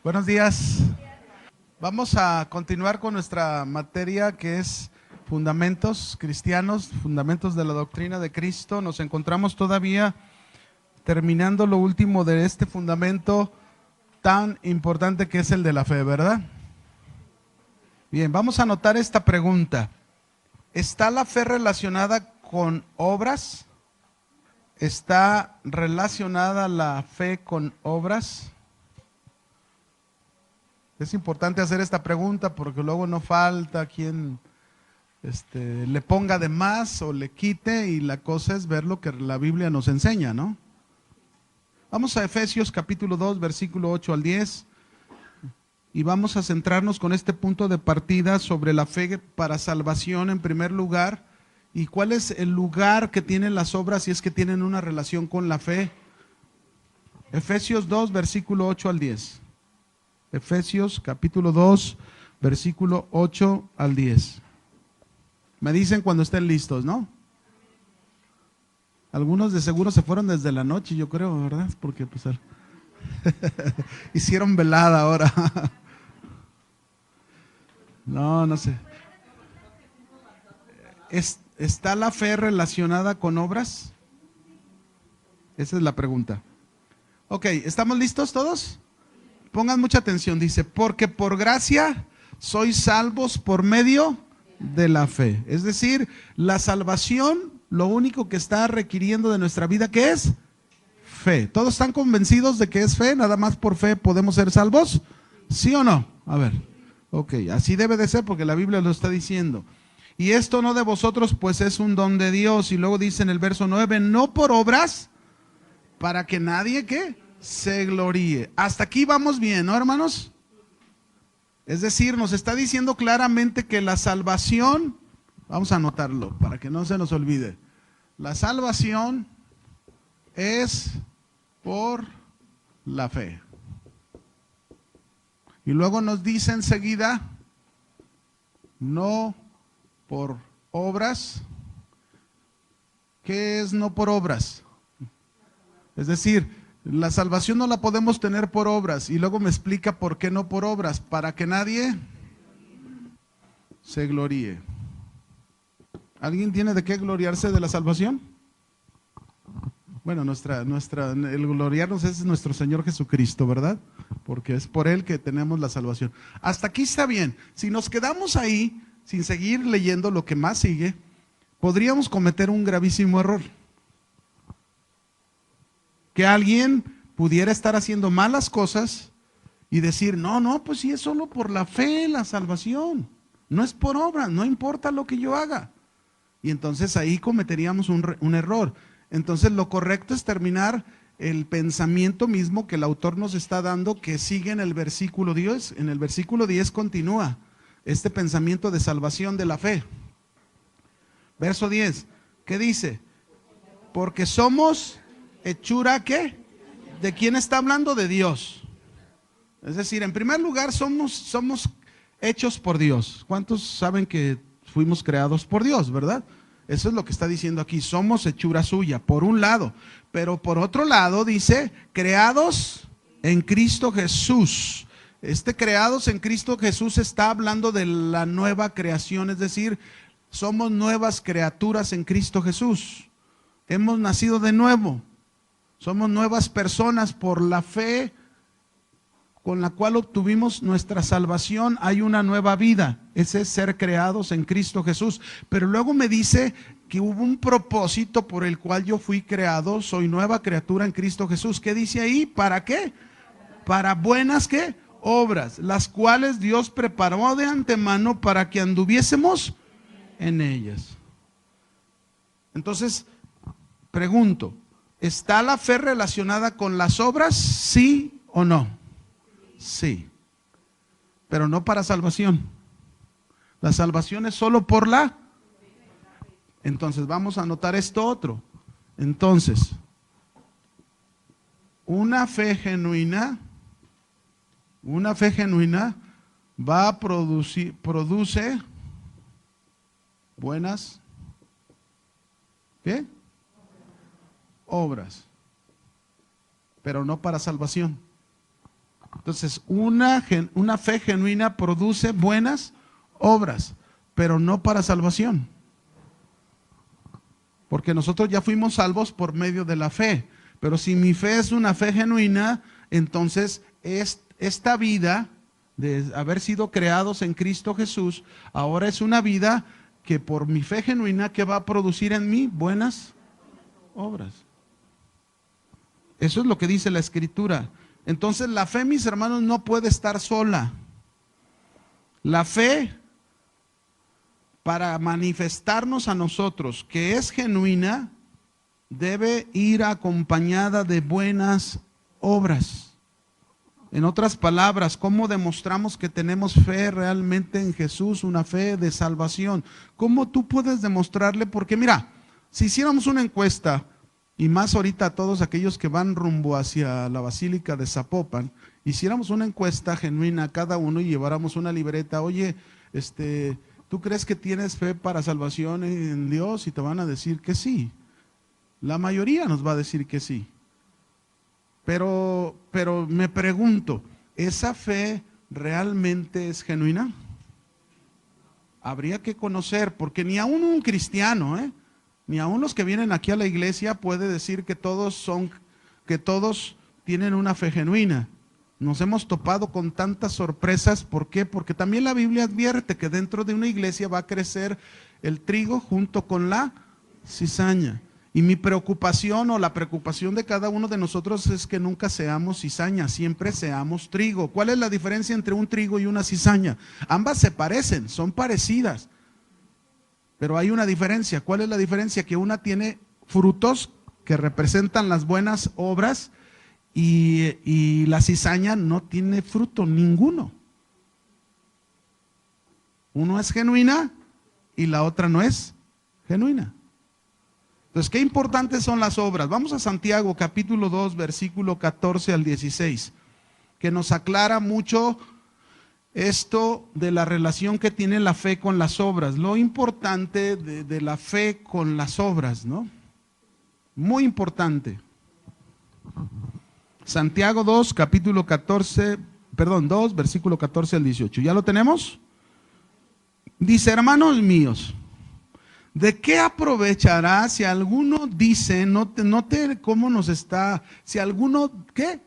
Buenos días. Vamos a continuar con nuestra materia que es Fundamentos Cristianos, Fundamentos de la Doctrina de Cristo. Nos encontramos todavía terminando lo último de este fundamento tan importante que es el de la fe, ¿verdad? Bien, vamos a anotar esta pregunta. ¿Está la fe relacionada con obras? ¿Está relacionada la fe con obras? Es importante hacer esta pregunta porque luego no falta quien le ponga de más o le quite, y la cosa es ver lo que la Biblia nos enseña, ¿no? Vamos a Efesios capítulo 2, versículo 8 al 10, y vamos a centrarnos con este punto de partida sobre la fe para salvación en primer lugar, y cuál es el lugar que tienen las obras si es que tienen una relación con la fe. Efesios 2, versículo 8 al 10. Efesios capítulo 2, versículo 8 al 10. Me dicen cuando estén listos, ¿no? Algunos de seguro se fueron desde la noche, yo creo, ¿verdad? Porque pues hicieron velada ahora. No sé. ¿Está la fe relacionada con obras? Esa es la pregunta. Ok, ¿estamos listos todos? Pongan mucha atención, dice, porque por gracia sois salvos por medio de la fe. Es decir, la salvación, lo único que está requiriendo de nuestra vida, ¿qué es? Fe. ¿Todos están convencidos de que es fe? ¿Nada más por fe podemos ser salvos? ¿Sí o no? A ver, ok, así debe de ser porque la Biblia lo está diciendo. Y esto no de vosotros, pues es un don de Dios. Y luego dice en el verso 9, no por obras, para que nadie, ¿qué? Se gloríe. Hasta aquí vamos bien, ¿no, hermanos? Es decir, nos está diciendo claramente que la salvación, vamos a anotarlo para que no se nos olvide, la salvación es por la fe. Y luego nos dice enseguida, no por obras. ¿Qué es no por obras? Es decir, la salvación no la podemos tener por obras, y luego me explica por qué no por obras, para que nadie se gloríe. ¿Alguien tiene de qué gloriarse de la salvación? Bueno, el gloriarnos es nuestro Señor Jesucristo, ¿verdad? Porque es por Él que tenemos la salvación. Hasta aquí está bien. Si nos quedamos ahí, sin seguir leyendo lo que más sigue, podríamos cometer un gravísimo error. Que alguien pudiera estar haciendo malas cosas y decir, no, pues sí es solo por la fe la salvación, no es por obra, no importa lo que yo haga. Y entonces ahí cometeríamos un error. Entonces lo correcto es terminar el pensamiento mismo que el autor nos está dando, que sigue en el versículo 10. En el versículo 10 continúa este pensamiento de salvación de la fe. Verso 10, ¿qué dice? Porque somos hechura, ¿qué? ¿De quién está hablando? De Dios. Es decir, en primer lugar somos hechos por Dios. ¿Cuántos saben que fuimos creados por Dios, verdad? Eso es lo que está diciendo aquí, somos hechura suya, por un lado. Pero por otro lado dice, creados en Cristo Jesús. Creados en Cristo Jesús está hablando de la nueva creación, es decir, somos nuevas criaturas en Cristo Jesús. Hemos nacido de nuevo. Somos nuevas personas por la fe con la cual obtuvimos nuestra salvación. Hay una nueva vida, ese es ser creados en Cristo Jesús. Pero luego me dice que hubo un propósito por el cual yo fui creado, soy nueva criatura en Cristo Jesús. ¿Qué dice ahí? ¿Para qué? Para buenas, ¿qué? Obras, las cuales Dios preparó de antemano para que anduviésemos en ellas. Entonces, pregunto, ¿está la fe relacionada con las obras? ¿Sí o no? Sí, pero no para salvación. La salvación es solo por la. Entonces vamos a anotar esto otro. Entonces, una fe genuina va a produce buenas, ¿qué? Obras, pero no para salvación. Entonces, una fe genuina produce buenas obras, pero no para salvación. Porque nosotros ya fuimos salvos por medio de la fe. Pero si mi fe es una fe genuina, entonces esta vida de haber sido creados en Cristo Jesús, ahora es una vida que por mi fe genuina, que va a producir en mí buenas obras. Eso es lo que dice la Escritura. Entonces la fe, mis hermanos, no puede estar sola. La fe, para manifestarnos a nosotros que es genuina, debe ir acompañada de buenas obras. En otras palabras, ¿cómo demostramos que tenemos fe realmente en Jesús? Una fe de salvación. ¿Cómo tú puedes demostrarle? Porque mira, si hiciéramos una encuesta, y más ahorita a todos aquellos que van rumbo hacia la Basílica de Zapopan, hiciéramos una encuesta genuina a cada uno y lleváramos una libreta, oye, ¿tú crees que tienes fe para salvación en Dios? Y te van a decir que sí. La mayoría nos va a decir que sí. Pero me pregunto, ¿esa fe realmente es genuina? Habría que conocer, porque ni aún un cristiano, ni aún los que vienen aquí a la iglesia puede decir que todos tienen una fe genuina. Nos hemos topado con tantas sorpresas. ¿Por qué? Porque también la Biblia advierte que dentro de una iglesia va a crecer el trigo junto con la cizaña. Y mi preocupación o la preocupación de cada uno de nosotros es que nunca seamos cizaña, siempre seamos trigo. ¿Cuál es la diferencia entre un trigo y una cizaña? Ambas se parecen, son parecidas, pero hay una diferencia. ¿Cuál es la diferencia? Que una tiene frutos que representan las buenas obras y la cizaña no tiene fruto ninguno. Uno es genuina y la otra no es genuina. Entonces, ¿qué importantes son las obras? Vamos a Santiago capítulo 2, versículo 14 al 16, que nos aclara mucho esto de la relación que tiene la fe con las obras, lo importante de la fe con las obras, ¿no? Muy importante. Santiago 2, capítulo 2, versículo 14 al 18. ¿Ya lo tenemos? Dice, hermanos míos, ¿de qué aprovechará si alguno dice, note cómo nos está, si alguno, ¿qué?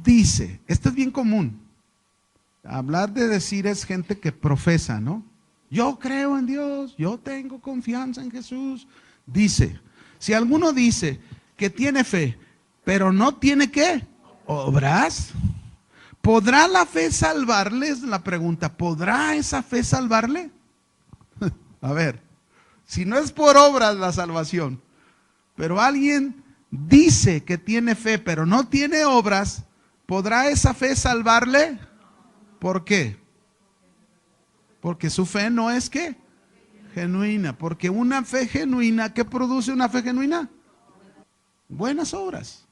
Dice, esto es bien común. Hablar de decir es gente que profesa, ¿no? Yo creo en Dios, yo tengo confianza en Jesús. Dice, si alguno dice que tiene fe, pero no tiene ¿qué? Obras, ¿podrá la fe salvarle? Es la pregunta, ¿podrá esa fe salvarle? A ver. Si no es por obras la salvación, pero alguien dice que tiene fe, pero no tiene obras, ¿podrá esa fe salvarle? ¿Por qué? Porque su fe no es ¿qué? Genuina. Porque una fe genuina, ¿qué produce una fe genuina? Buenas obras.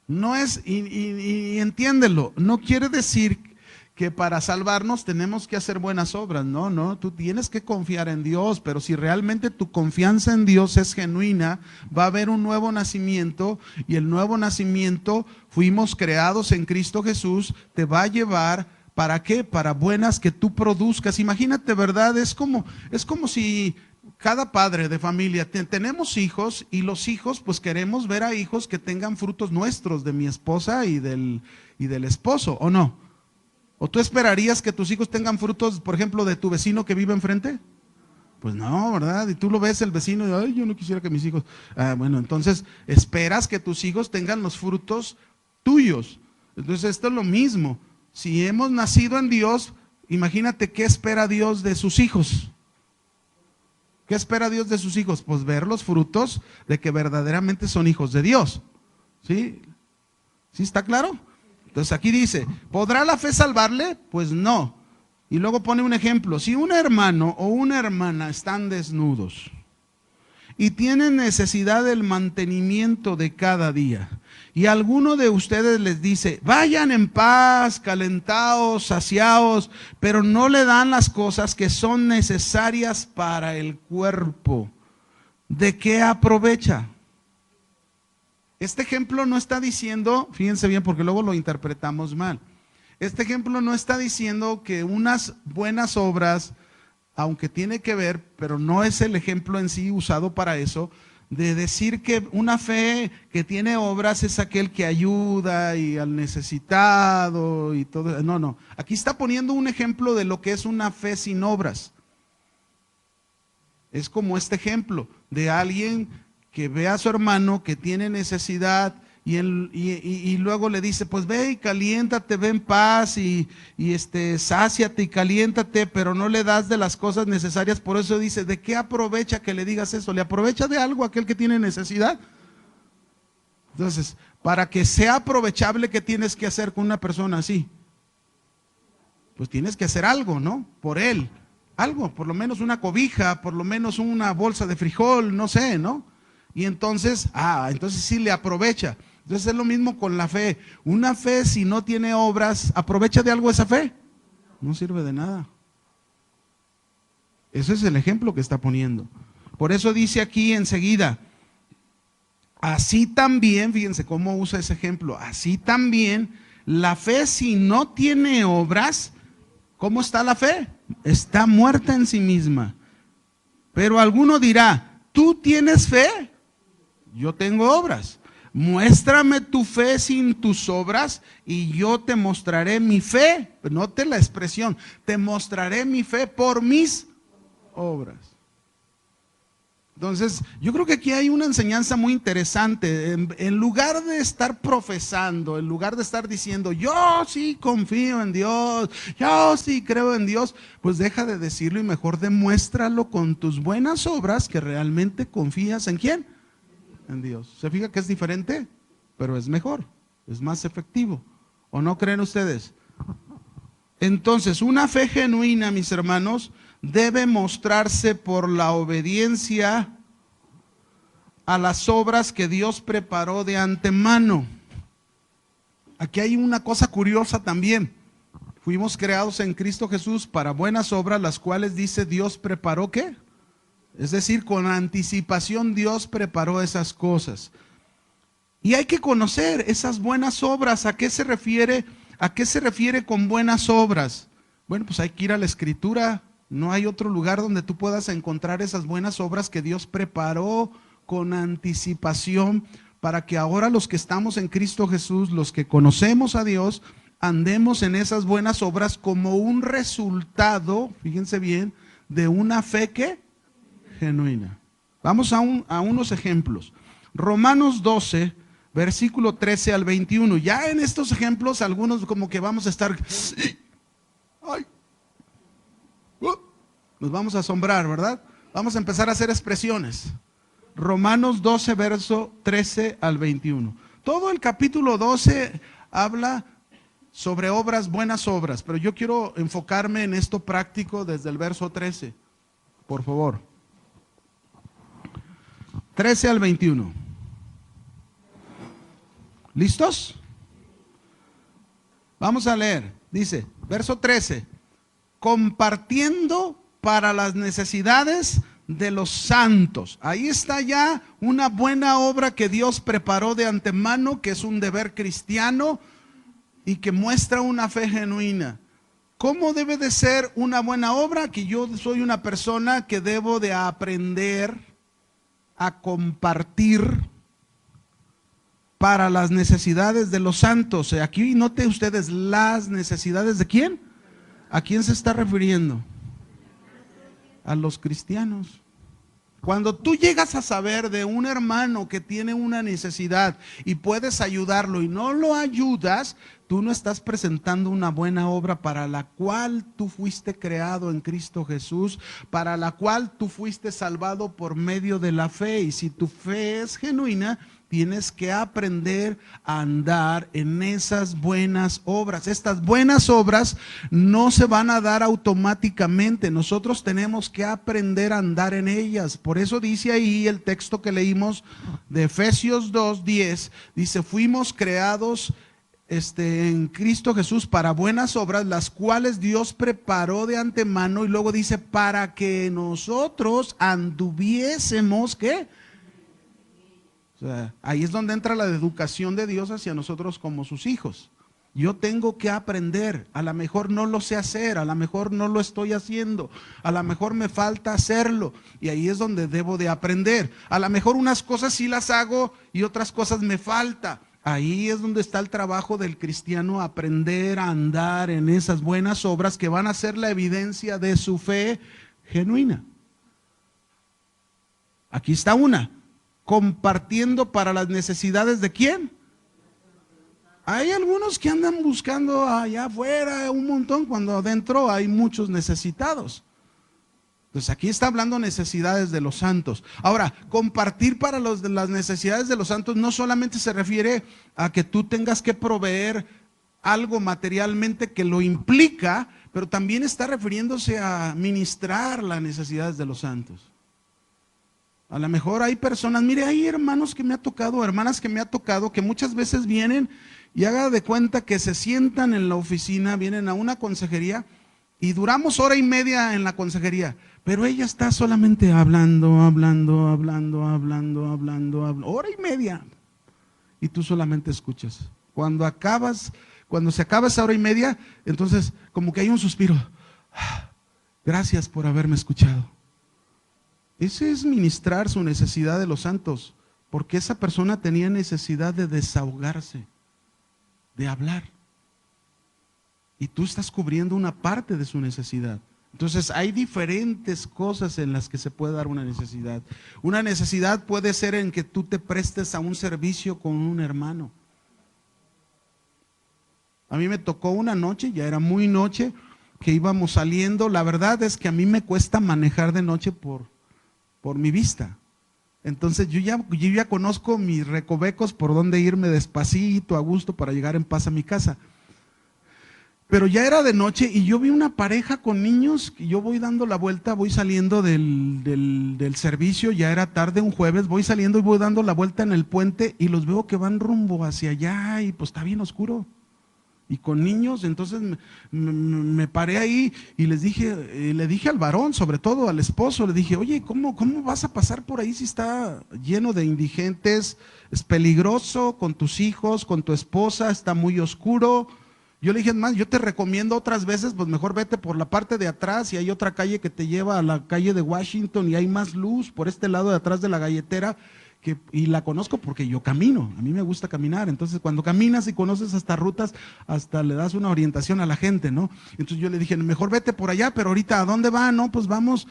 No es, y entiéndelo, no quiere decir que para salvarnos tenemos que hacer buenas obras. No, tú tienes que confiar en Dios, pero si realmente tu confianza en Dios es genuina, va a haber un nuevo nacimiento, y el nuevo nacimiento, fuimos creados en Cristo Jesús, te va a llevar, ¿para qué? Para buenas que tú produzcas. Imagínate, ¿verdad? Es como si cada padre de familia, tenemos hijos, y los hijos, pues queremos ver a hijos que tengan frutos nuestros, de mi esposa y del esposo, ¿o no? ¿O tú esperarías que tus hijos tengan frutos, por ejemplo, de tu vecino que vive enfrente? Pues no, ¿verdad? Y tú lo ves el vecino y, ay, yo no quisiera que mis hijos... bueno, entonces esperas que tus hijos tengan los frutos tuyos. Entonces esto es lo mismo. Si hemos nacido en Dios, imagínate qué espera Dios de sus hijos. ¿Qué espera Dios de sus hijos? Pues ver los frutos de que verdaderamente son hijos de Dios. ¿Sí? ¿Sí está claro? Entonces aquí dice, ¿podrá la fe salvarle? Pues no. Y luego pone un ejemplo. Si un hermano o una hermana están desnudos y tienen necesidad del mantenimiento de cada día, y alguno de ustedes les dice, vayan en paz, calentaos, saciaos, pero no le dan las cosas que son necesarias para el cuerpo, ¿de qué aprovecha? Este ejemplo no está diciendo, fíjense bien porque luego lo interpretamos mal. Este ejemplo no está diciendo que unas buenas obras, aunque tiene que ver, pero no es el ejemplo en sí usado para eso, de decir que una fe que tiene obras es aquel que ayuda y al necesitado y todo. No, no. Aquí está poniendo un ejemplo de lo que es una fe sin obras. Es como este ejemplo de alguien que ve a su hermano que tiene necesidad y luego le dice, pues ve y caliéntate, ve en paz y sáciate y caliéntate, pero no le das de las cosas necesarias. Por eso dice, ¿de qué aprovecha que le digas eso? ¿Le aprovecha de algo aquel que tiene necesidad? Entonces, para que sea aprovechable, ¿qué tienes que hacer con una persona así? Pues tienes que hacer algo, ¿no? Por él. Algo, por lo menos una cobija, por lo menos una bolsa de frijol, no sé, ¿no? Y entonces, entonces sí le aprovecha. Entonces es lo mismo con la fe. Una fe, si no tiene obras, ¿aprovecha de algo esa fe? No sirve de nada. Ese es el ejemplo que está poniendo. Por eso dice aquí enseguida, así también, fíjense cómo usa ese ejemplo, así también la fe, si no tiene obras, ¿cómo está la fe? Está muerta en sí misma. Pero alguno dirá, ¿tú tienes fe? Yo tengo obras. Muéstrame tu fe sin tus obras y yo te mostraré mi fe. Note la expresión, te mostraré mi fe por mis obras. Entonces, yo creo que aquí hay una enseñanza muy interesante. En lugar de estar profesando, en lugar de estar diciendo, yo sí confío en Dios, yo sí creo en Dios, pues deja de decirlo y mejor demuéstralo con tus buenas obras que realmente confías en ¿quién? En Dios. ¿Se fija que es diferente? Pero es mejor, es más efectivo. ¿O no creen ustedes? Entonces, una fe genuina, mis hermanos, debe mostrarse por la obediencia a las obras que Dios preparó de antemano. Aquí hay una cosa curiosa también. Fuimos creados en Cristo Jesús para buenas obras, las cuales dice Dios preparó ¿qué? Es decir, con anticipación Dios preparó esas cosas. Y hay que conocer esas buenas obras. ¿A qué se refiere? ¿A qué se refiere con buenas obras? Bueno, pues hay que ir a la Escritura. No hay otro lugar donde tú puedas encontrar esas buenas obras que Dios preparó con anticipación para que ahora los que estamos en Cristo Jesús, los que conocemos a Dios, andemos en esas buenas obras como un resultado, fíjense bien, de una fe que genuina. Vamos a unos ejemplos. Romanos 12, versículo 13 al 21. Ya en estos ejemplos, algunos como que vamos a estar, nos vamos a asombrar, ¿verdad? Vamos a empezar a hacer expresiones. Romanos 12, verso 13 al 21. Todo el capítulo 12 habla sobre obras, buenas obras, pero yo quiero enfocarme en esto práctico desde el verso 13, por favor. 13 al 21. ¿Listos? Vamos a leer. Dice, verso 13, compartiendo para las necesidades de los santos. Ahí está ya una buena obra que Dios preparó de antemano, que es un deber cristiano y que muestra una fe genuina. ¿Cómo debe de ser una buena obra? Que yo soy una persona que debo de aprender a compartir para las necesidades de los santos. Aquí note ustedes las necesidades de ¿quién? ¿A quién se está refiriendo? A los cristianos. Cuando tú llegas a saber de un hermano que tiene una necesidad y puedes ayudarlo y no lo ayudas, tú no estás presentando una buena obra para la cual tú fuiste creado en Cristo Jesús, para la cual tú fuiste salvado por medio de la fe. Y si tu fe es genuina, tienes que aprender a andar en esas buenas obras. Estas buenas obras no se van a dar automáticamente. Nosotros tenemos que aprender a andar en ellas. Por eso dice ahí el texto que leímos de Efesios 2:10. Dice, fuimos creados en Cristo Jesús para buenas obras, las cuales Dios preparó de antemano. Y luego dice, para que nosotros anduviésemos, ¿qué? O sea, ahí es donde entra la educación de Dios hacia nosotros como sus hijos. Yo tengo que aprender, a lo mejor no lo sé hacer, a lo mejor no lo estoy haciendo, a lo mejor me falta hacerlo, y ahí es donde debo de aprender. A lo mejor unas cosas sí las hago y otras cosas me falta. Ahí es donde está el trabajo del cristiano, aprender a andar en esas buenas obras que van a ser la evidencia de su fe genuina. Aquí está una, compartiendo para las necesidades ¿de quién? Hay algunos que andan buscando allá afuera un montón cuando adentro hay muchos necesitados. Entonces aquí está hablando necesidades de los santos. Ahora, compartir para las necesidades de los santos no solamente se refiere a que tú tengas que proveer algo materialmente que lo implica, pero también está refiriéndose a ministrar las necesidades de los santos. A lo mejor hay personas, mire, hay hermanos que me ha tocado, hermanas que me ha tocado, que muchas veces vienen y haga de cuenta que se sientan en la oficina, vienen a una consejería y duramos hora y media en la consejería, pero ella está solamente hablando, hora y media, y tú solamente escuchas. Cuando se acaba esa hora y media, entonces como que hay un suspiro. Gracias por haberme escuchado. Ese es ministrar su necesidad de los santos, porque esa persona tenía necesidad de desahogarse, de hablar. Y tú estás cubriendo una parte de su necesidad. Entonces hay diferentes cosas en las que se puede dar una necesidad. Una necesidad puede ser en que tú te prestes a un servicio con un hermano. A mí me tocó una noche, ya era muy noche, que íbamos saliendo. La verdad es que a mí me cuesta manejar de noche por mi vista. Entonces yo ya conozco mis recovecos por donde irme despacito, a gusto, para llegar en paz a mi casa. Pero ya era de noche y yo vi una pareja con niños, y yo voy dando la vuelta, voy saliendo del servicio, ya era tarde un jueves, voy saliendo y voy dando la vuelta en el puente y los veo que van rumbo hacia allá y pues está bien oscuro. Y con niños, entonces me paré ahí y le dije al varón, sobre todo al esposo, le dije, oye, ¿cómo vas a pasar por ahí si está lleno de indigentes? Es peligroso con tus hijos, con tu esposa, está muy oscuro. Yo le dije, más, yo te recomiendo otras veces, pues mejor vete por la parte de atrás y hay otra calle que te lleva a la calle de Washington y hay más luz por este lado de atrás de la galletera. Y la conozco porque yo camino, a mí me gusta caminar, entonces cuando caminas y conoces hasta rutas, hasta le das una orientación a la gente, ¿no? Entonces yo le dije, mejor vete por allá, pero ahorita, ¿a dónde va? No, pues vamos,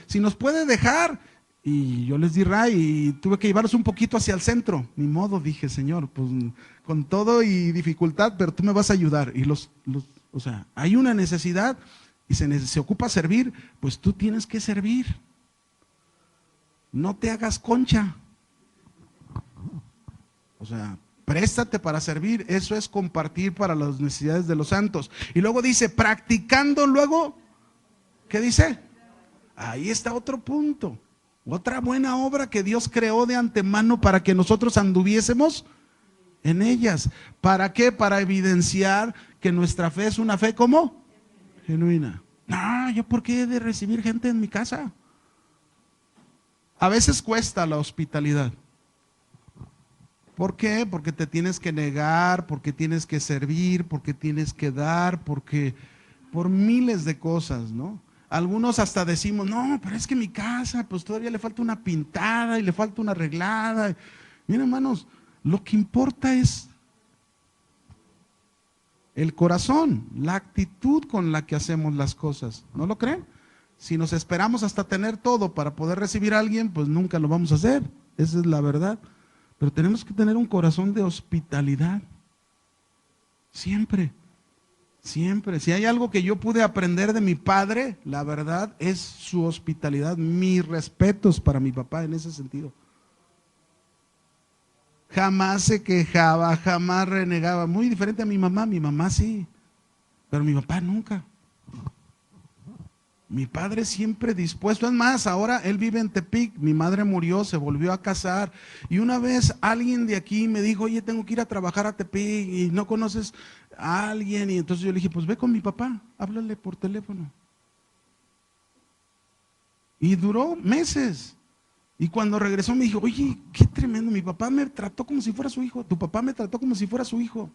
si nos puede dejar. Y yo les di ray y tuve que llevarlos un poquito hacia el centro. Ni modo, dije, Señor, pues con todo y dificultad, pero tú me vas a ayudar. Y o sea, hay una necesidad y se ocupa servir, pues tú tienes que servir. No te hagas concha. O sea, préstate para servir. Eso es compartir para las necesidades de los santos. Y luego dice, practicando luego, ¿qué dice? Ahí está otro punto. Otra buena obra que Dios creó de antemano para que nosotros anduviésemos en ellas. ¿Para qué? Para evidenciar que nuestra fe es una fe, ¿cómo? Genuina. No, ¿yo por qué he de recibir gente en mi casa? A veces cuesta la hospitalidad. ¿Por qué? Porque te tienes que negar, porque tienes que servir, porque tienes que dar, por miles de cosas, ¿no? Algunos hasta decimos, no, pero es que mi casa, pues todavía le falta una pintada y le falta una arreglada. Miren, hermanos, lo que importa es el corazón, la actitud con la que hacemos las cosas. ¿No lo creen? Si nos esperamos hasta tener todo para poder recibir a alguien, pues nunca lo vamos a hacer. Esa es la verdad. Pero tenemos que tener un corazón de hospitalidad. Siempre, siempre. Si hay algo que yo pude aprender de mi padre, la verdad es su hospitalidad. Mis respetos para mi papá en ese sentido. Jamás se quejaba, jamás renegaba. Muy diferente a mi mamá sí, pero mi papá nunca. Mi padre siempre dispuesto. Es más, ahora él vive en Tepic, mi madre murió, se volvió a casar. Y una vez alguien de aquí me dijo, oye, tengo que ir a trabajar a Tepic y no conoces a alguien. Y entonces yo le dije, pues ve con mi papá, háblale por teléfono. Y duró meses. Y cuando regresó me dijo, oye, qué tremendo, mi papá me trató como si fuera su hijo, tu papá me trató como si fuera su hijo.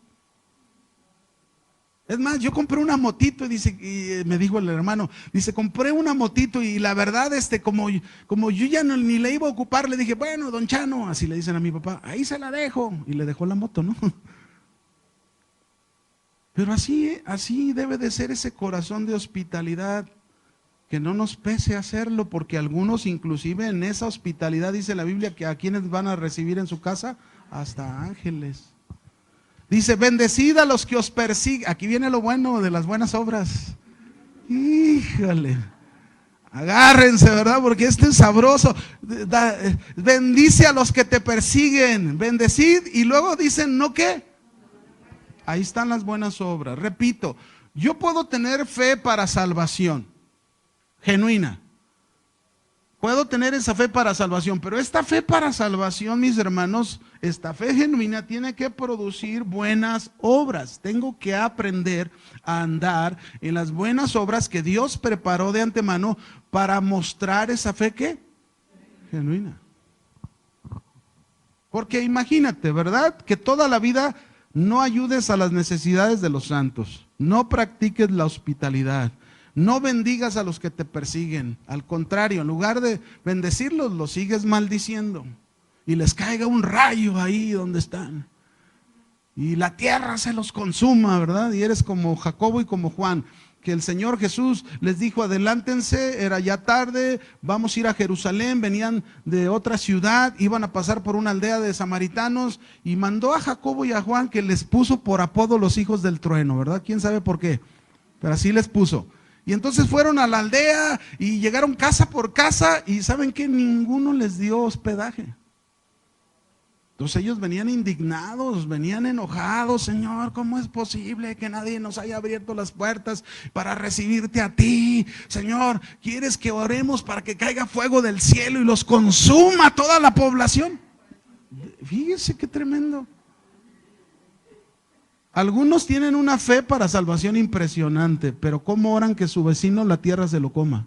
Es más, yo compré una motito y dice, y me dijo el hermano, dice, compré una motito y la verdad, como yo ya ni le iba a ocupar, le dije, bueno, don Chano, así le dicen a mi papá, ahí se la dejo. Y le dejó la moto, ¿no? Pero así debe de ser ese corazón de hospitalidad, que no nos pese hacerlo, porque algunos inclusive en esa hospitalidad dice la Biblia que a quienes van a recibir en su casa, hasta ángeles. Dice, bendecid a los que os persiguen. Aquí viene lo bueno de las buenas obras. Híjole, agárrense, ¿verdad? Porque este es sabroso. Bendice a los que te persiguen, bendecid, y luego dicen, ¿no qué? Ahí están las buenas obras. Repito, yo puedo tener fe para salvación, genuina. Puedo tener esa fe para salvación, pero esta fe para salvación, mis hermanos, esta fe genuina tiene que producir buenas obras. Tengo que aprender a andar en las buenas obras que Dios preparó de antemano para mostrar esa fe ¿qué? Genuina. Porque imagínate, ¿verdad? Que toda la vida no ayudes a las necesidades de los santos, no practiques la hospitalidad, no bendigas a los que te persiguen. Al contrario, en lugar de bendecirlos, los sigues maldiciendo. Y les caiga un rayo ahí donde están. Y la tierra se los consuma, ¿verdad? Y eres como Jacobo y como Juan, que el Señor Jesús les dijo, adelántense, era ya tarde, vamos a ir a Jerusalén, venían de otra ciudad, iban a pasar por una aldea de samaritanos, y mandó a Jacobo y a Juan, que les puso por apodo los hijos del trueno, ¿verdad? ¿Quién sabe por qué? Pero así les puso. Y entonces fueron a la aldea y llegaron casa por casa y ¿saben qué? Ninguno les dio hospedaje. Entonces ellos venían indignados, venían enojados. Señor, ¿cómo es posible que nadie nos haya abierto las puertas para recibirte a ti? Señor, ¿quieres que oremos para que caiga fuego del cielo y los consuma toda la población? Fíjese qué tremendo. Algunos tienen una fe para salvación impresionante, pero ¿cómo oran que su vecino la tierra se lo coma?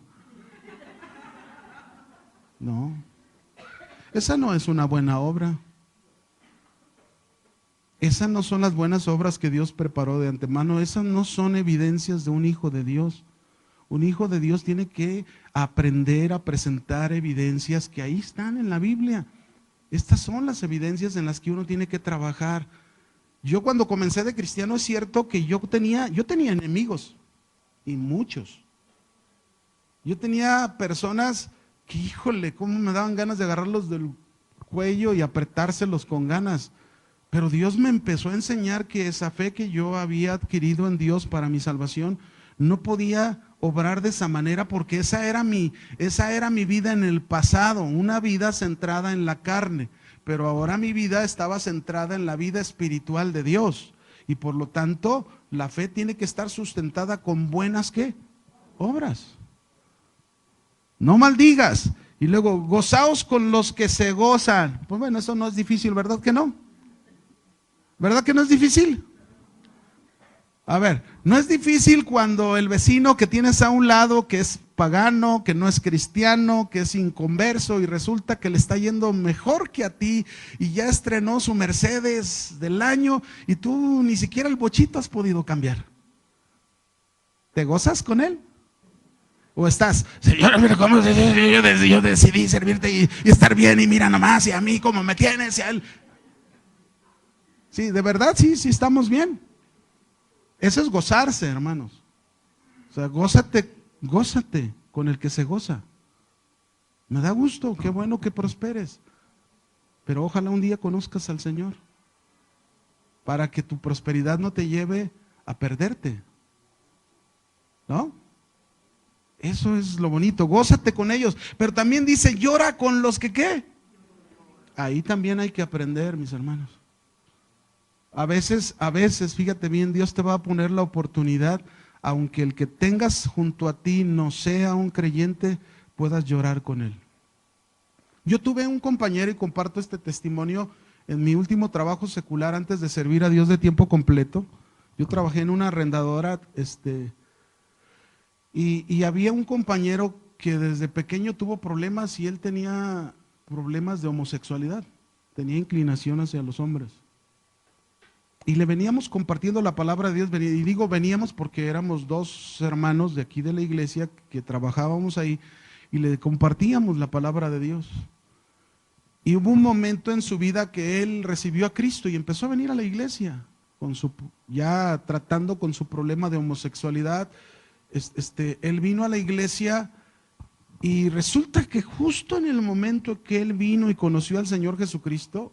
No, esa no es una buena obra. Esas no son las buenas obras que Dios preparó de antemano. Esas no son evidencias de un hijo de Dios. Un hijo de Dios tiene que aprender a presentar evidencias que ahí están en la Biblia. Estas son las evidencias en las que uno tiene que trabajar. Yo cuando comencé de cristiano es cierto que yo tenía enemigos, y muchos. Yo tenía personas que, híjole, cómo me daban ganas de agarrarlos del cuello y apretárselos con ganas. Pero Dios me empezó a enseñar que esa fe que yo había adquirido en Dios para mi salvación, no podía obrar de esa manera, porque esa era mi vida en el pasado, una vida centrada en la carne. Pero ahora mi vida estaba centrada en la vida espiritual de Dios. Y por lo tanto, la fe tiene que estar sustentada con buenas ¿qué? Obras. No maldigas. Y luego, gozaos con los que se gozan. Pues bueno, eso no es difícil, ¿verdad que no? ¿Verdad que no es difícil? A ver, no es difícil cuando el vecino que tienes a un lado, que es pagano, que no es cristiano, que es inconverso, y resulta que le está yendo mejor que a ti y ya estrenó su Mercedes del año y tú ni siquiera el bochito has podido cambiar. ¿Te gozas con él? ¿O estás, Señor, mira cómo yo decidí servirte y estar bien, y mira nomás, y a mí cómo me tienes, y a él? Sí, de verdad, sí estamos bien. Eso es gozarse, hermanos. O sea, gózate con el que se goza. Me da gusto, qué bueno que prosperes. Pero ojalá un día conozcas al Señor, para que tu prosperidad no te lleve a perderte. ¿No? Eso es lo bonito, gózate con ellos. Pero también dice, llora con los que ¿qué? Ahí también hay que aprender, mis hermanos. A veces, fíjate bien, Dios te va a poner la oportunidad, aunque el que tengas junto a ti no sea un creyente, puedas llorar con él. Yo tuve un compañero, y comparto este testimonio, en mi último trabajo secular antes de servir a Dios de tiempo completo. Yo trabajé en una arrendadora, y había un compañero que desde pequeño tuvo problemas, y él tenía problemas de homosexualidad, tenía inclinación hacia los hombres. Y le veníamos compartiendo la palabra de Dios, y digo veníamos porque éramos dos hermanos de aquí de la iglesia que trabajábamos ahí y le compartíamos la palabra de Dios. Y hubo un momento en su vida que él recibió a Cristo y empezó a venir a la iglesia, ya tratando con su problema de homosexualidad. Él vino a la iglesia y resulta que justo en el momento que él vino y conoció al Señor Jesucristo,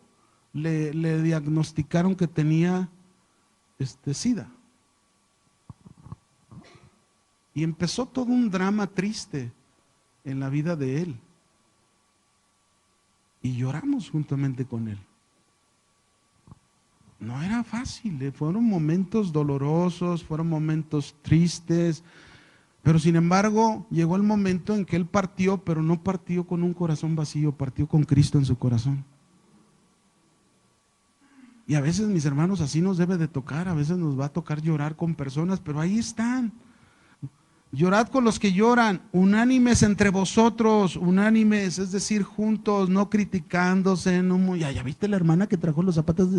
le diagnosticaron que tenía SIDA. Y empezó todo un drama triste en la vida de él. Y lloramos juntamente con él. No era fácil, fueron momentos dolorosos, fueron momentos tristes, pero sin embargo llegó el momento en que él partió, pero no partió con un corazón vacío, partió con Cristo en su corazón. Y a veces, mis hermanos, así nos debe de tocar, a veces nos va a tocar llorar con personas, pero ahí están. Llorad con los que lloran, unánimes entre vosotros, unánimes, es decir, juntos, no criticándose, no, ya viste la hermana que trajo los zapatos,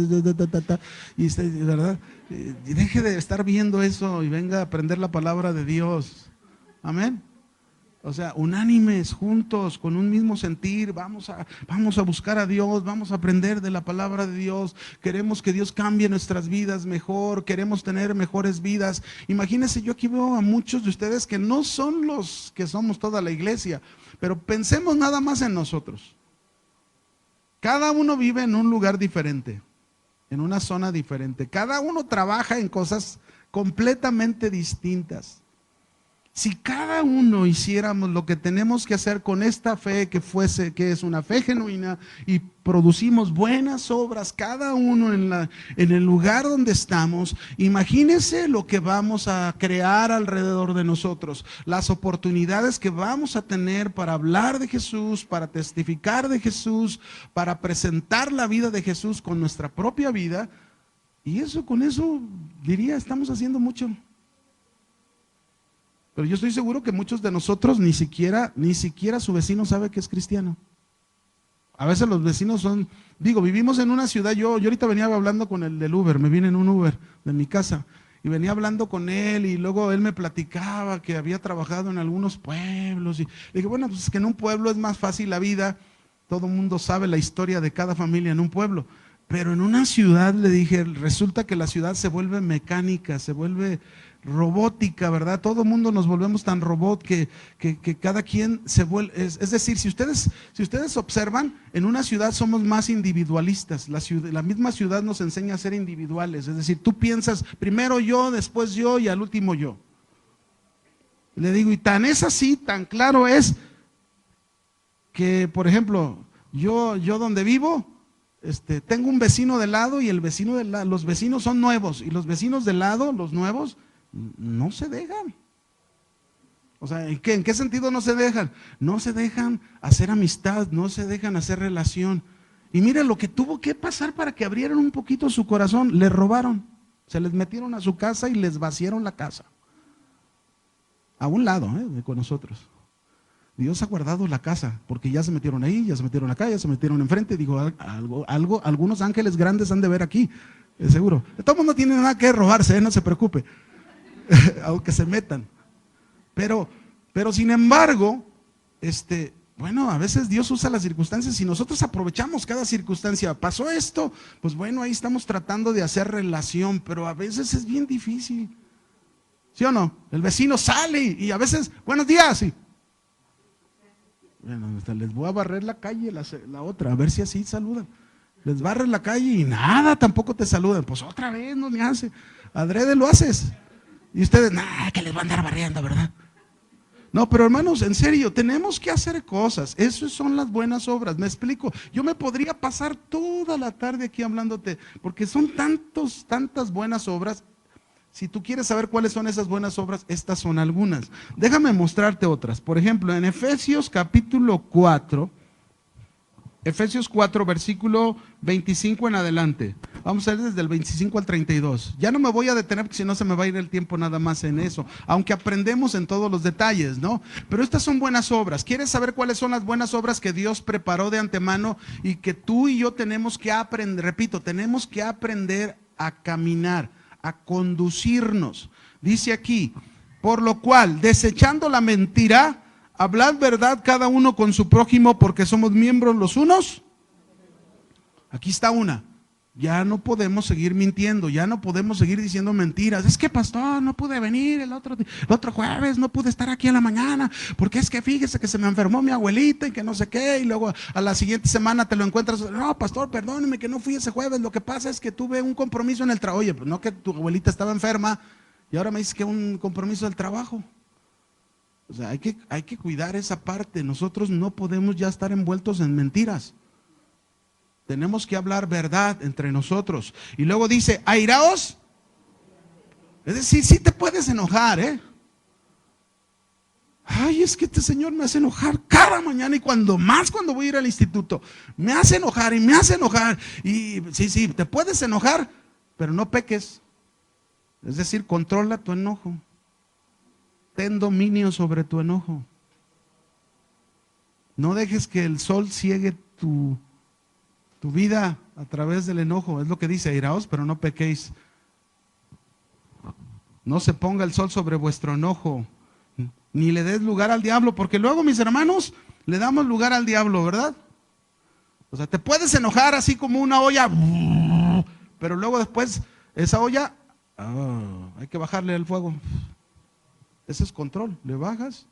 y ¿verdad? Y deje de estar viendo eso y venga a aprender la palabra de Dios. Amén. O sea, unánimes, juntos, con un mismo sentir, vamos a buscar a Dios, vamos a aprender de la palabra de Dios, queremos que Dios cambie nuestras vidas mejor, queremos tener mejores vidas. Imagínense, yo aquí veo a muchos de ustedes que no son los que somos toda la iglesia, pero pensemos nada más en nosotros. Cada uno vive en un lugar diferente, en una zona diferente, cada uno trabaja en cosas completamente distintas. Si cada uno hiciéramos lo que tenemos que hacer con esta fe que es una fe genuina y producimos buenas obras, cada uno en el lugar donde estamos, imagínense lo que vamos a crear alrededor de nosotros, las oportunidades que vamos a tener para hablar de Jesús, para testificar de Jesús, para presentar la vida de Jesús con nuestra propia vida. Y con eso diría, estamos haciendo mucho. Pero yo estoy seguro que muchos de nosotros ni siquiera su vecino sabe que es cristiano. A veces los vecinos vivimos en una ciudad, yo ahorita venía hablando con el del Uber, me vine en un Uber de mi casa y venía hablando con él y luego él me platicaba que había trabajado en algunos pueblos y le dije, bueno, pues es que en un pueblo es más fácil la vida, todo el mundo sabe la historia de cada familia en un pueblo, pero en una ciudad, le dije, resulta que la ciudad se vuelve mecánica, se vuelve robótica, ¿verdad? Todo el mundo nos volvemos tan robot que cada quien se vuelve, es decir, si ustedes observan, en una ciudad somos más individualistas, la misma ciudad nos enseña a ser individuales, es decir, tú piensas primero yo, después yo y al último yo. Le digo, y tan es así, tan claro es que, por ejemplo, yo donde vivo, tengo un vecino de lado y los vecinos son nuevos y los vecinos de lado, los nuevos, no se dejan. O sea, ¿en qué sentido no se dejan? No se dejan hacer amistad, no se dejan hacer relación. Y mire lo que tuvo que pasar para que abrieran un poquito su corazón. Les robaron, se les metieron a su casa y les vaciaron la casa. A un lado, con nosotros. Dios ha guardado la casa, porque ya se metieron ahí, ya se metieron acá, ya se metieron enfrente. Digo, algunos ángeles grandes han de ver aquí, seguro. Todo el mundo tiene nada que robarse, no se preocupe, aunque se metan. Pero sin embargo, bueno, a veces Dios usa las circunstancias y nosotros aprovechamos cada circunstancia. Pasó esto, pues bueno, ahí estamos tratando de hacer relación, pero a veces es bien difícil. ¿Sí o no? El vecino sale y a veces, buenos días, y bueno, les voy a barrer la calle, la otra, a ver si así saludan. Les barres la calle y nada, tampoco te saludan. Pues otra vez no me hace. Adrede lo haces. Y ustedes, nada, que les va a andar barriendo, ¿verdad? No, pero hermanos, en serio, tenemos que hacer cosas. Esas son las buenas obras, me explico. Yo me podría pasar toda la tarde aquí hablándote, porque son tantas buenas obras. Si tú quieres saber cuáles son esas buenas obras, estas son algunas. Déjame mostrarte otras. Por ejemplo, en Efesios capítulo 4, Efesios 4, versículo 25 en adelante. Vamos a ver desde el 25 al 32. Ya no me voy a detener porque si no se me va a ir el tiempo nada más en eso, aunque aprendemos en todos los detalles, ¿no? Pero estas son buenas obras. ¿Quieres saber cuáles son las buenas obras que Dios preparó de antemano y que tú y yo tenemos que aprender? Repito, tenemos que aprender a caminar, a conducirnos. Dice aquí, por lo cual, desechando la mentira, hablad verdad cada uno con su prójimo, porque somos miembros los unos. Aquí está una. Ya no podemos seguir mintiendo, ya no podemos seguir diciendo mentiras. Es que pastor, no pude venir el otro jueves, no pude estar aquí en la mañana, porque es que fíjese que se me enfermó mi abuelita y que no sé qué, y luego a la siguiente semana te lo encuentras. No, pastor, perdóneme que no fui ese jueves, lo que pasa es que tuve un compromiso en el trabajo. Oye, pues no, que tu abuelita estaba enferma y ahora me dices que un compromiso del trabajo. O sea, hay que cuidar esa parte. Nosotros no podemos ya estar envueltos en mentiras. Tenemos que hablar verdad entre nosotros. Y luego dice, airaos. Es decir, sí te puedes enojar, ¿eh? Ay, es que este señor me hace enojar cada mañana y cuando voy a ir al instituto, me hace enojar y me hace enojar. Y sí, te puedes enojar, pero no peques. Es decir, controla tu enojo. Ten dominio sobre tu enojo. No dejes que el sol ciegue tu vida a través del enojo. Es lo que dice, airaos, pero no pequéis. No se ponga el sol sobre vuestro enojo, ni le des lugar al diablo, porque luego, mis hermanos, le damos lugar al diablo, ¿verdad? O sea, te puedes enojar así como una olla, pero luego después, esa olla, hay que bajarle el fuego. Ese es control, le bajas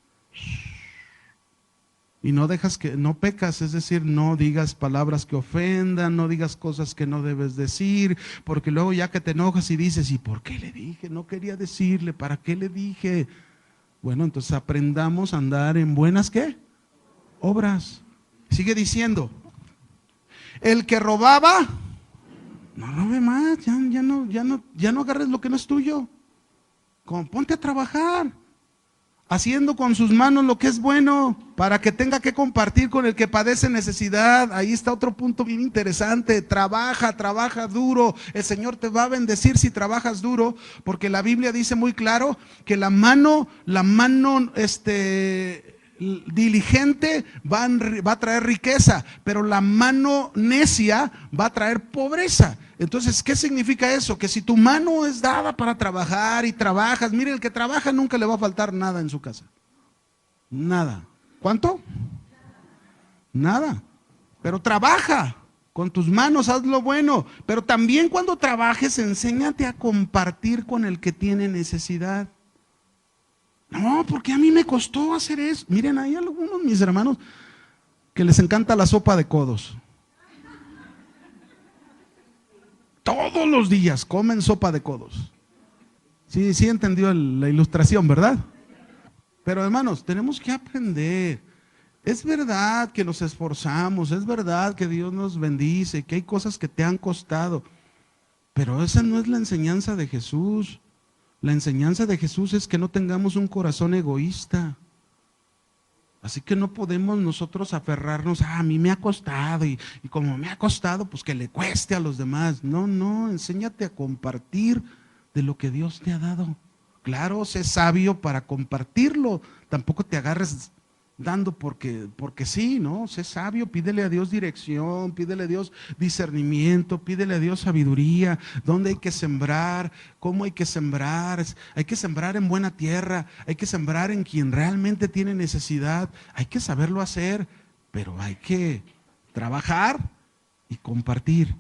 y no dejas que, no pecas, es decir, no digas palabras que ofendan, no digas cosas que no debes decir, porque luego ya que te enojas y dices, ¿y por qué le dije? No quería decirle, ¿para qué le dije? Bueno, entonces aprendamos a andar en buenas, ¿qué? Obras. Sigue diciendo, el que robaba, no robe más, ya no agarres lo que no es tuyo. Ponte a trabajar, haciendo con sus manos lo que es bueno, para que tenga que compartir con el que padece necesidad. Ahí está otro punto bien interesante. Trabaja duro. El Señor te va a bendecir si trabajas duro, porque la Biblia dice muy claro que la mano diligente va a traer riqueza, pero la mano necia va a traer pobreza. Entonces, ¿qué significa eso? Que si tu mano es dada para trabajar y trabajas, mire, el que trabaja nunca le va a faltar nada en su casa. Nada. ¿Cuánto? Nada. Pero trabaja con tus manos, haz lo bueno. Pero también cuando trabajes, enséñate a compartir con el que tiene necesidad. No, porque a mí me costó hacer eso. Miren, hay algunos mis hermanos que les encanta la sopa de codos. Todos los días comen sopa de codos. Sí entendió la ilustración, ¿verdad? Pero hermanos, tenemos que aprender. Es verdad que nos esforzamos, es verdad que Dios nos bendice, que hay cosas que te han costado, pero esa no es la enseñanza de Jesús. La enseñanza de Jesús es que no tengamos un corazón egoísta. Así que no podemos nosotros aferrarnos, a mí me ha costado y como me ha costado, pues que le cueste a los demás. No, enséñate a compartir de lo que Dios te ha dado. Claro, sé sabio para compartirlo, tampoco te agarres dando porque sí, ¿no? Sé sabio, pídele a Dios dirección, pídele a Dios discernimiento, pídele a Dios sabiduría, dónde hay que sembrar, cómo hay que sembrar en buena tierra, hay que sembrar en quien realmente tiene necesidad, hay que saberlo hacer, pero hay que trabajar y compartir.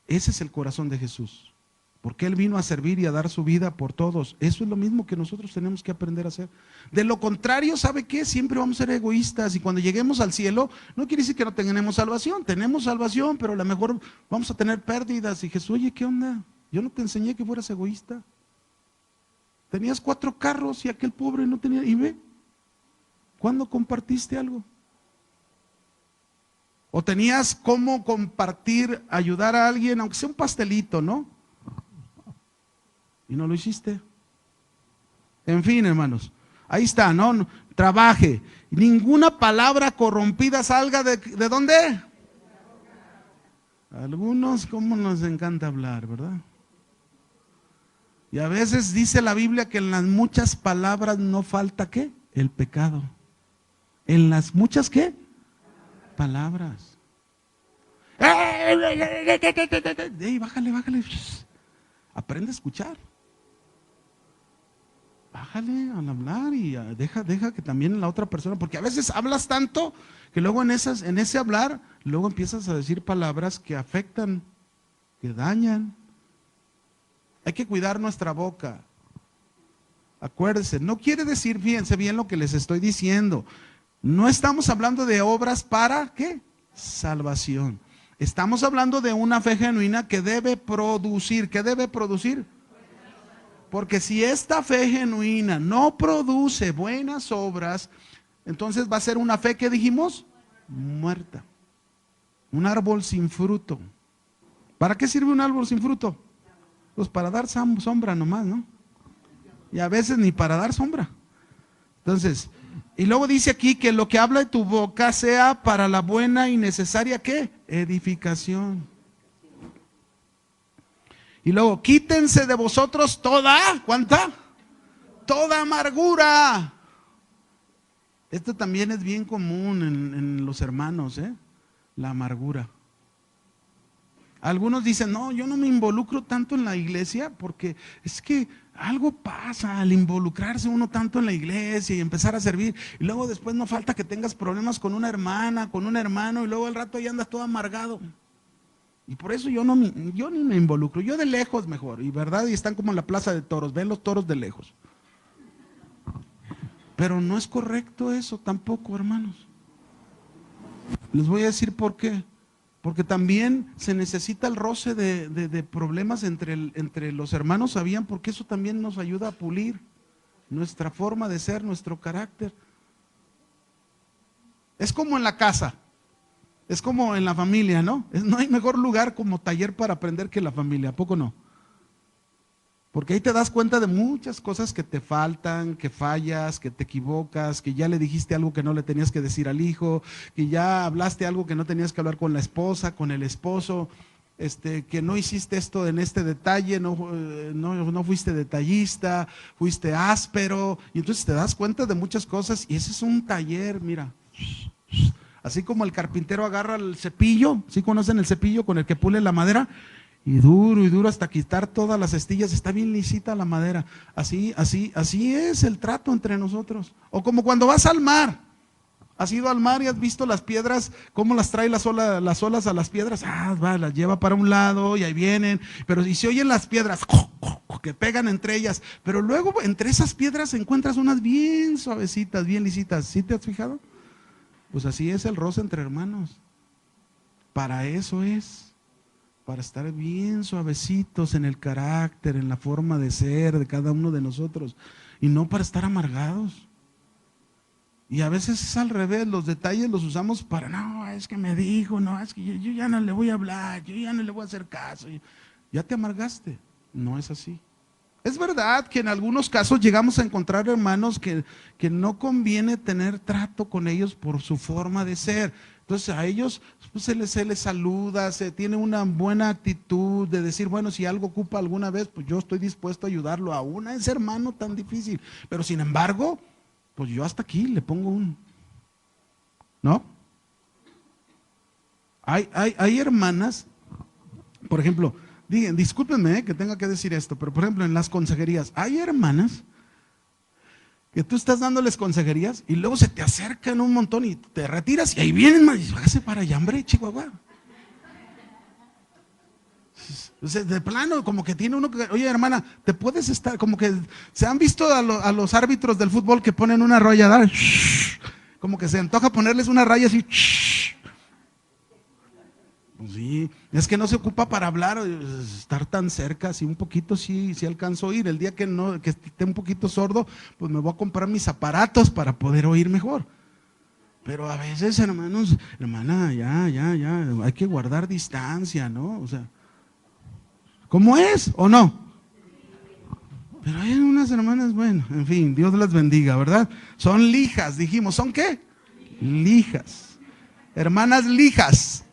Ese es el corazón de Jesús. Porque Él vino a servir y a dar su vida por todos. Eso es lo mismo que nosotros tenemos que aprender a hacer. De lo contrario, ¿sabe qué? Siempre vamos a ser egoístas y cuando lleguemos al cielo, no quiere decir que no tengamos salvación. Tenemos salvación, pero a lo mejor vamos a tener pérdidas. Y Jesús, oye, ¿qué onda? Yo no te enseñé que fueras egoísta. Tenías 4 carros y aquel pobre no tenía. ¿Y ve? ¿Cuándo compartiste algo? O tenías cómo compartir, ayudar a alguien, aunque sea un pastelito, ¿no? Y no lo hiciste. En fin, hermanos, ahí está, ¿no? Trabaje. Ninguna palabra corrompida salga ¿de dónde? Algunos, cómo nos encanta hablar, ¿verdad? Y a veces dice la Biblia que en las muchas palabras no falta, ¿qué? El pecado. En las muchas, ¿qué? Palabras. ¡Ey, bájale! Aprende a escuchar. Bájale al hablar y deja que también la otra persona, porque a veces hablas tanto que luego en ese hablar, luego empiezas a decir palabras que afectan, que dañan. Hay que cuidar nuestra boca. Acuérdense, no quiere decir, fíjense bien lo que les estoy diciendo. No estamos hablando de obras para, ¿qué? Salvación. Estamos hablando de una fe genuina que debe producir. ¿Qué debe producir? Porque si esta fe genuina no produce buenas obras, entonces va a ser una fe que dijimos muerta. Un árbol sin fruto. ¿Para qué sirve un árbol sin fruto? Pues para dar sombra nomás, ¿no? Y a veces ni para dar sombra. Entonces, y luego dice aquí que lo que habla de tu boca sea para la buena y necesaria, ¿qué? Edificación. Y luego, quítense de vosotros toda, ¿cuánta? Toda amargura. Esto también es bien común en los hermanos, la amargura. Algunos dicen, no, yo no me involucro tanto en la iglesia porque es que algo pasa al involucrarse uno tanto en la iglesia y empezar a servir. Y luego después no falta que tengas problemas con una hermana, con un hermano y luego al rato ya andas todo amargado. Y por eso yo ni me involucro, yo de lejos mejor. Y verdad, y están como en la plaza de toros, ven los toros de lejos. Pero no es correcto eso tampoco, hermanos. Les voy a decir por qué. Porque también se necesita el roce de problemas entre los hermanos, ¿sabían? Porque eso también nos ayuda a pulir nuestra forma de ser, nuestro carácter. Es como en la casa, es como en la familia, ¿no? No hay mejor lugar como taller para aprender que la familia, ¿a poco no? Porque ahí te das cuenta de muchas cosas que te faltan, que fallas, que te equivocas, que ya le dijiste algo que no le tenías que decir al hijo, que ya hablaste algo que no tenías que hablar con la esposa, con el esposo, que no hiciste esto en este detalle, no fuiste detallista, fuiste áspero, y entonces te das cuenta de muchas cosas y ese es un taller, mira. Así como el carpintero agarra el cepillo, ¿sí conocen el cepillo con el que pule la madera? Y duro hasta quitar todas las astillas, está bien lisita la madera. Así es el trato entre nosotros. O como cuando vas al mar. ¿Has ido al mar y has visto las piedras, cómo las trae las olas a las piedras? Las lleva para un lado y ahí vienen. Pero y se oyen las piedras que pegan entre ellas. Pero luego entre esas piedras encuentras unas bien suavecitas, bien lisitas. ¿Sí te has fijado? Pues así es el roce entre hermanos. Para eso es. Para estar bien suavecitos en el carácter, en la forma de ser de cada uno de nosotros, y no para estar amargados. Y a veces es al revés, los detalles los usamos para, no, es que me dijo, no, es que yo ya no le voy a hablar, yo ya no le voy a hacer caso. Ya te amargaste, no es así. Es verdad que en algunos casos llegamos a encontrar hermanos que no conviene tener trato con ellos por su forma de ser. Entonces a ellos pues, se les saluda, se tiene una buena actitud de decir, bueno, si algo ocupa alguna vez, pues yo estoy dispuesto a ayudarlo aún a ese hermano tan difícil. Pero sin embargo, pues yo hasta aquí le pongo ¿no? Hay hermanas, por ejemplo, discúlpenme que tenga que decir esto, pero por ejemplo en las consejerías, hay hermanas que tú estás dándoles consejerías y luego se te acercan un montón y te retiras y ahí vienen, y hágase para allá, hombre, Chihuahua. O sea, de plano, como que tiene uno que, oye hermana, te puedes estar, como que se han visto a los árbitros del fútbol que ponen una raya, como que se antoja ponerles una raya así. Pues sí, es que no se ocupa para hablar, estar tan cerca, así un poquito sí alcanzo a oír. El día que esté un poquito sordo, pues me voy a comprar mis aparatos para poder oír mejor. Pero a veces, hermanos, hermana, ya, hay que guardar distancia, ¿no? O sea, ¿cómo es o no? Pero hay unas hermanas, bueno, en fin, Dios las bendiga, ¿verdad? Son lijas, dijimos, ¿son qué? Lijas. Hermanas lijas.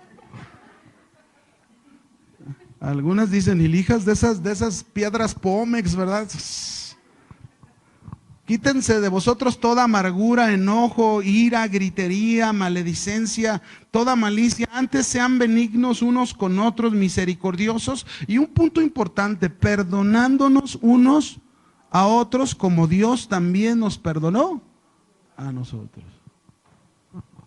Algunas dicen, hijas de esas piedras pómex, ¿verdad? Quítense de vosotros toda amargura, enojo, ira, gritería, maledicencia, toda malicia. Antes sean benignos unos con otros, misericordiosos. Y un punto importante, perdonándonos unos a otros como Dios también nos perdonó a nosotros.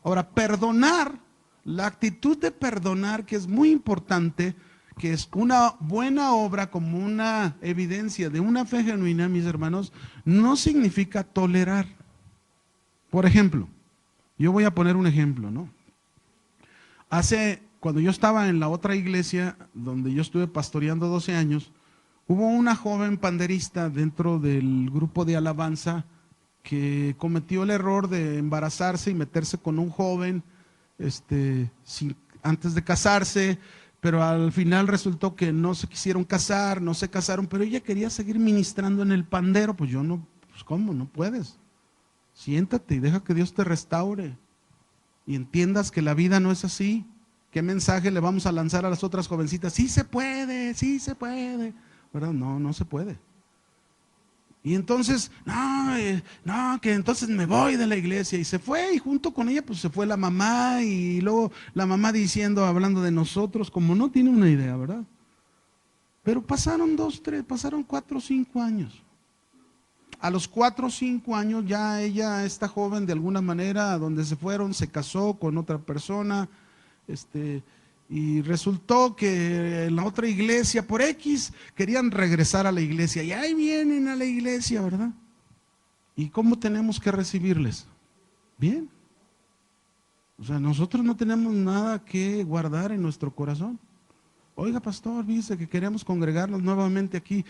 Ahora, perdonar, la actitud de perdonar, que es muy importante, que es una buena obra como una evidencia de una fe genuina, mis hermanos, no significa tolerar. Por ejemplo, yo voy a poner un ejemplo, ¿no? Cuando yo estaba en la otra iglesia, donde yo estuve pastoreando 12 años, hubo una joven panderista dentro del grupo de alabanza que cometió el error de embarazarse y meterse con un joven antes de casarse, pero al final resultó que no se quisieron casar, no se casaron, pero ella quería seguir ministrando en el pandero. Pues yo no, pues ¿cómo? No puedes. Siéntate y deja que Dios te restaure y entiendas que la vida no es así. ¿Qué mensaje le vamos a lanzar a las otras jovencitas? Sí se puede, ¿verdad? No, no se puede. Y entonces, no, que entonces me voy de la iglesia. Y se fue, y junto con ella pues se fue la mamá, y luego la mamá diciendo, hablando de nosotros, como no tiene una idea, ¿verdad? Pero pasaron 4 o 5 años. A los 4 o 5 años ya ella, esta joven, de alguna manera, a donde se fueron, se casó con otra persona, y resultó que en la otra iglesia, por X, querían regresar a la iglesia. Y ahí vienen a la iglesia, ¿verdad? ¿Y cómo tenemos que recibirles? Bien. O sea, nosotros no tenemos nada que guardar en nuestro corazón. Oiga, pastor, dice que queremos congregarnos nuevamente aquí.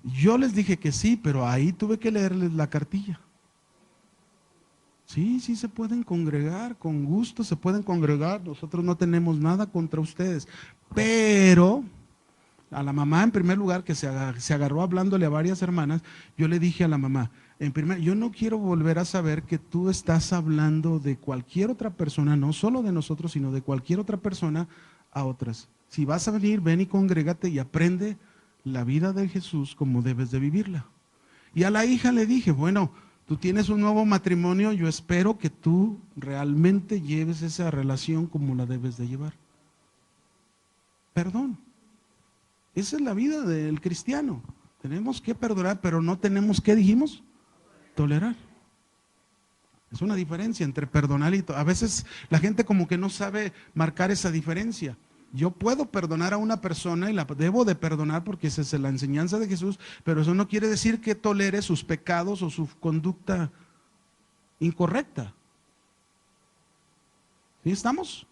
Yo les dije que sí, pero ahí tuve que leerles la cartilla. Sí se pueden congregar, con gusto se pueden congregar, nosotros no tenemos nada contra ustedes, pero a la mamá, en primer lugar, que se agarró hablándole a varias hermanas, yo le dije a la mamá, yo no quiero volver a saber que tú estás hablando de cualquier otra persona, no solo de nosotros, sino de cualquier otra persona a otras. Si vas a venir, ven y congrégate y aprende la vida de Jesús como debes de vivirla. Y a la hija le dije, bueno, tú tienes un nuevo matrimonio, yo espero que tú realmente lleves esa relación como la debes de llevar. Perdón. Esa es la vida del cristiano. Tenemos que perdonar, pero no tenemos, ¿qué dijimos? Tolerar. Es una diferencia entre perdonar y a veces la gente como que no sabe marcar esa diferencia. Yo puedo perdonar a una persona y la debo de perdonar porque esa es la enseñanza de Jesús, pero eso no quiere decir que tolere sus pecados o su conducta incorrecta. ¿Sí estamos?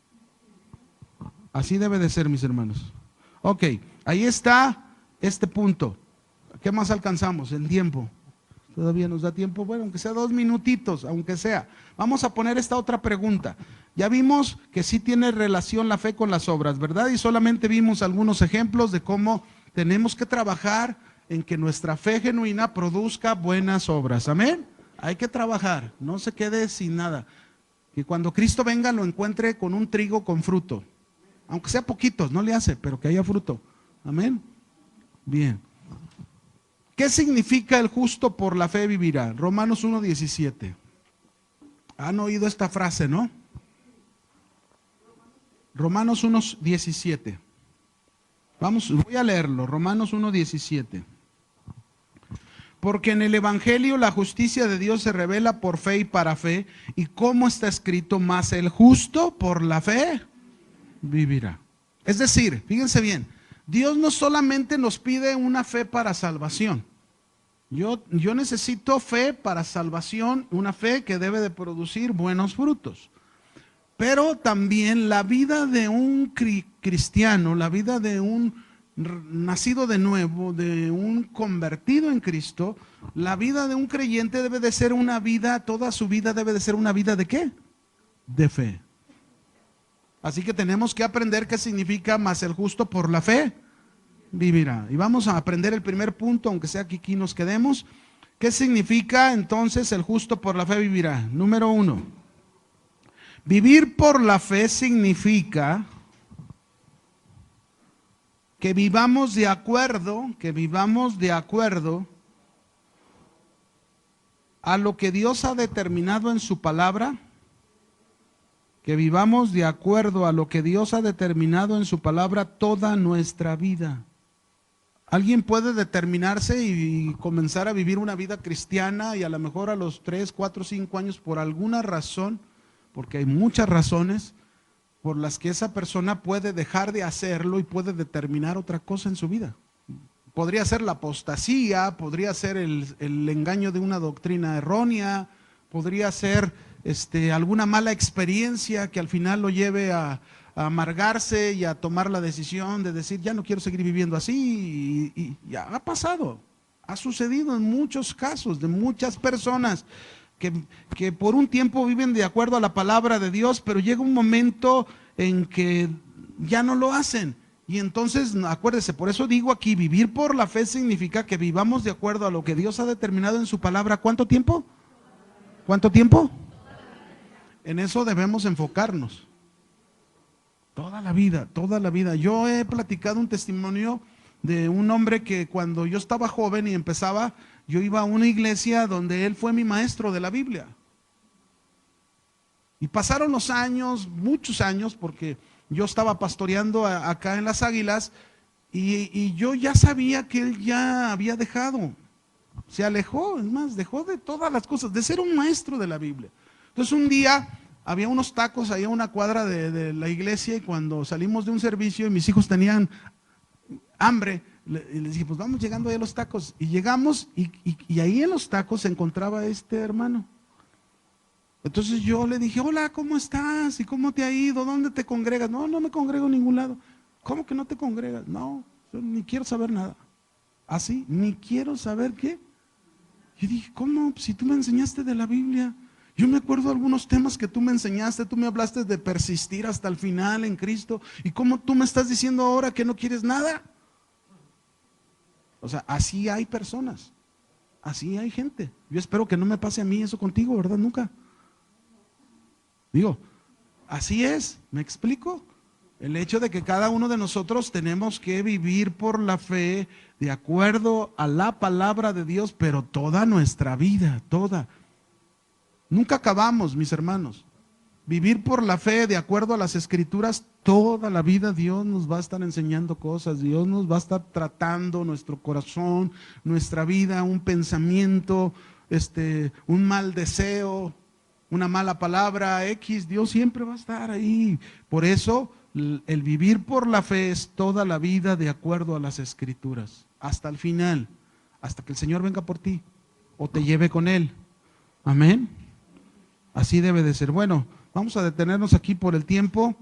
Así debe de ser, mis hermanos. Ok, ahí está este punto. ¿Qué más alcanzamos? El tiempo. ¿Todavía nos da tiempo? Bueno, aunque sea 2 minutitos, aunque sea. Vamos a poner esta otra pregunta. Ya vimos que sí tiene relación la fe con las obras, ¿verdad? Y solamente vimos algunos ejemplos de cómo tenemos que trabajar en que nuestra fe genuina produzca buenas obras. ¿Amén? Hay que trabajar, no se quede sin nada. Que cuando Cristo venga lo encuentre con un trigo con fruto. Aunque sea poquitos, no le hace, pero que haya fruto. ¿Amén? Bien. ¿Qué significa el justo por la fe vivirá? Romanos 1:17. Han oído esta frase, ¿no? Romanos 1:17. Vamos, voy a leerlo. Romanos 1:17. Porque en el Evangelio la justicia de Dios se revela por fe y para fe. Y como está escrito, más el justo por la fe vivirá. Es decir, fíjense bien, Dios no solamente nos pide una fe para salvación. Yo necesito fe para salvación, una fe que debe de producir buenos frutos. Pero también la vida de un cristiano, la vida de un nacido de nuevo, de un convertido en Cristo, la vida de un creyente debe de ser una vida, toda su vida debe de ser una vida ¿de qué? De fe. Así que tenemos que aprender qué significa más el justo por la fe vivirá. Y vamos a aprender el primer punto, aunque sea que aquí nos quedemos. ¿Qué significa entonces el justo por la fe vivirá? Número 1. Vivir por la fe significa que vivamos de acuerdo a lo que Dios ha determinado en su palabra, que vivamos de acuerdo a lo que Dios ha determinado en su palabra toda nuestra vida. Alguien puede determinarse y comenzar a vivir una vida cristiana y a lo mejor a los 3, 4, 5 años por alguna razón, porque hay muchas razones por las que esa persona puede dejar de hacerlo y puede determinar otra cosa en su vida. Podría ser la apostasía, podría ser el engaño de una doctrina errónea, podría ser alguna mala experiencia que al final lo lleve a amargarse y a tomar la decisión de decir, ya no quiero seguir viviendo así, y ya ha pasado, ha sucedido en muchos casos de muchas personas que por un tiempo viven de acuerdo a la palabra de Dios, pero llega un momento en que ya no lo hacen. Y entonces, acuérdese, por eso digo aquí, vivir por la fe significa que vivamos de acuerdo a lo que Dios ha determinado en su palabra. ¿Cuánto tiempo? ¿Cuánto tiempo? En eso debemos enfocarnos. Toda la vida, toda la vida. Yo he platicado un testimonio de un hombre que cuando yo estaba joven y empezaba, yo iba a una iglesia donde él fue mi maestro de la Biblia. Y pasaron los años, muchos años, porque yo estaba pastoreando acá en Las Águilas y yo ya sabía que él ya había dejado, se alejó, es más, dejó de todas las cosas, de ser un maestro de la Biblia. Entonces un día había unos tacos ahí a una cuadra de la iglesia y cuando salimos de un servicio y mis hijos tenían hambre, y les dije, pues vamos llegando ahí a los tacos. Y llegamos y ahí en los tacos se encontraba este hermano. Entonces yo le dije, hola, ¿cómo estás? ¿Y cómo te ha ido? ¿Dónde te congregas? No, no me congrego en ningún lado. ¿Cómo que no te congregas? No, yo ni quiero saber nada. ¿Así? ¿Ni quiero saber qué? Yo dije, ¿cómo? Si tú me enseñaste de la Biblia. Yo me acuerdo de algunos temas que tú me enseñaste, tú me hablaste de persistir hasta el final en Cristo. ¿Y cómo tú me estás diciendo ahora que no quieres nada? O sea, así hay personas, así hay gente. Yo espero que no me pase a mí eso contigo, ¿verdad? Nunca. Digo, así es, ¿me explico? El hecho de que cada uno de nosotros tenemos que vivir por la fe de acuerdo a la palabra de Dios, pero toda nuestra vida, toda. Nunca acabamos, mis hermanos. Vivir por la fe de acuerdo a las Escrituras, toda la vida Dios nos va a estar enseñando cosas, Dios nos va a estar tratando nuestro corazón, nuestra vida, un pensamiento, un mal deseo, una mala palabra X, Dios siempre va a estar ahí. Por eso el vivir por la fe es toda la vida de acuerdo a las Escrituras, hasta el final, hasta que el Señor venga por ti o te lleve con Él. Amén. Así debe de ser. Bueno, vamos a detenernos aquí por el tiempo.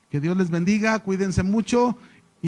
Que Dios les bendiga, cuídense mucho